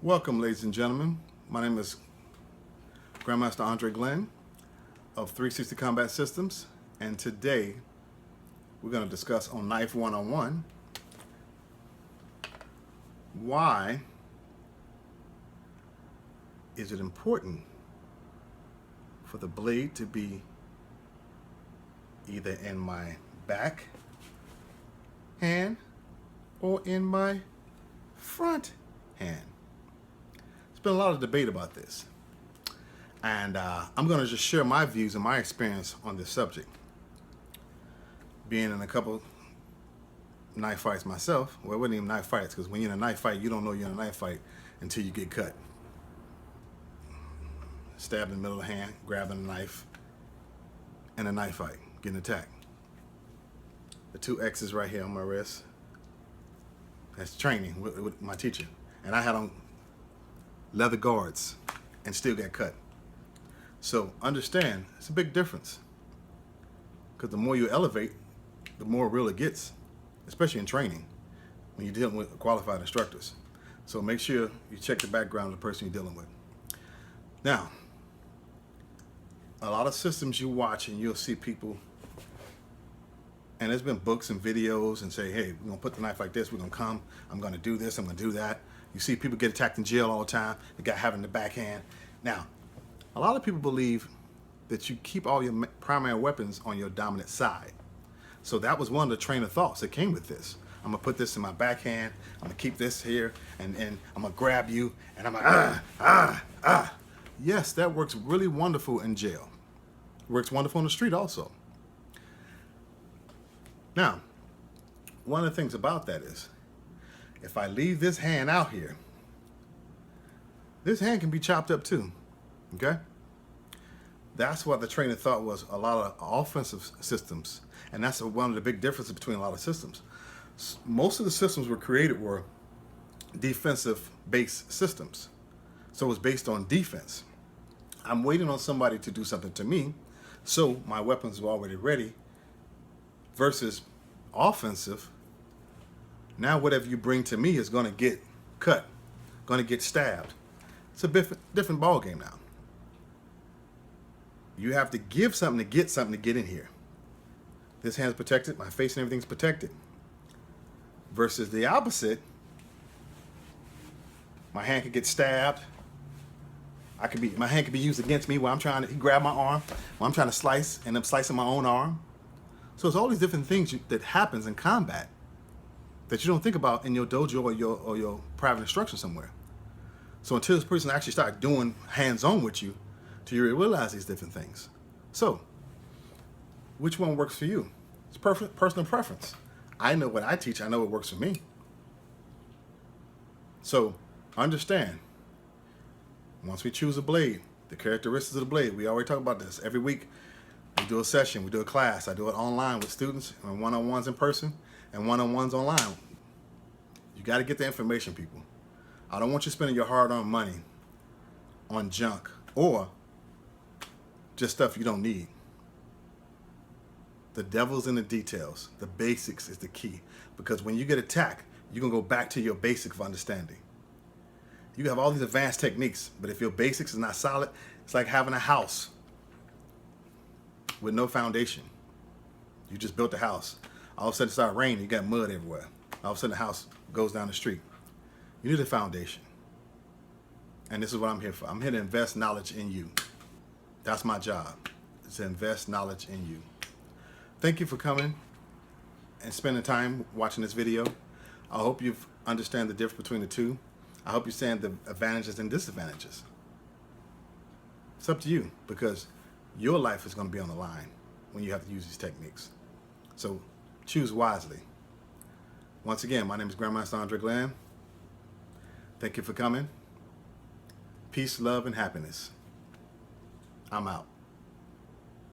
Welcome, ladies and gentlemen. My name is Grandmaster Andreglenn of 360 Combat Systems, and today we're going to discuss on Knife 101 why is it important for the blade to be either in my back hand or in my front hand. There's been a lot of debate about this, and I'm going to just share my views and my experience on this subject. Being in a couple knife fights myself, well, it wasn't even knife fights, because when you're in a knife fight, you don't know you're in a knife fight until you get cut. Stabbed in the middle of the hand, grabbing a knife, in a knife fight, getting attacked. The two X's right here on my wrist, that's training with my teacher. And I had on leather guards and still got cut. So understand, it's a big difference. Because the more you elevate, the more real it gets, especially in training, when you're dealing with qualified instructors. So make sure you check the background of the person you're dealing with. Now, a lot of systems you watch and you'll see people, and there's been books and videos and say, hey, we're gonna put the knife like this, we're gonna come, I'm gonna do this, I'm gonna do that. You see people get attacked in jail all the time, the guy having the backhand. Now, a lot of people believe that you keep all your primary weapons on your dominant side. So that was one of the train of thoughts that came with this. I'm gonna put this in my backhand, I'm gonna keep this here, and I'm gonna grab you, and I'm like, Yes, that works really wonderful in jail. Works wonderful on the street also. Now, one of the things about that is, if I leave this hand out here, this hand can be chopped up too, okay? That's what the train of thought was a lot of offensive systems, and that's one of the big differences between a lot of systems. Most of the systems were created were defensive-based systems, so it was based on defense. I'm waiting on somebody to do something to me, so my weapons were already ready, versus offensive. Now whatever you bring to me is going to get cut, going to get stabbed. It's a different ball game now. You have to give something to get in here. This hand's protected, my face and everything's protected. Versus the opposite, my hand could get stabbed. My hand could be used against me while I'm trying to grab my arm, while I'm trying to slice, and I'm slicing my own arm. So it's all these different things that happens in combat that you don't think about in your dojo or your private instruction somewhere. So until this person actually starts doing hands-on with you, till you realize these different things. So, which one works for you? It's personal preference. I know what I teach. I know what works for me. So, understand, once we choose a blade, the characteristics of the blade, we already talk about this. Every week, we do a session, we do a class. I do it online with students, and one-on-ones in person, and one-on-ones online. You got to get the information, people. I don't want you spending your hard-earned money on junk or just stuff you don't need. The devil's in the details. The basics is the key. Because when you get attacked, you're going to go back to your basic of understanding. You have all these advanced techniques, but if your basics is not solid, it's like having a house with no foundation. You just built a house. All of a sudden it started raining, you got mud everywhere. All of a sudden the house goes down the street. You need a foundation. And this is what I'm here for. I'm here to invest knowledge in you. That's my job, is to invest knowledge in you. Thank you for coming and spending time watching this video. I hope you understand the difference between the two. I hope you understand the advantages and disadvantages. It's up to you, because your life is going to be on the line when you have to use these techniques. So choose wisely. Once again, my name is Grandmaster Andreglenn. Thank you for coming. Peace, love, and happiness. I'm out.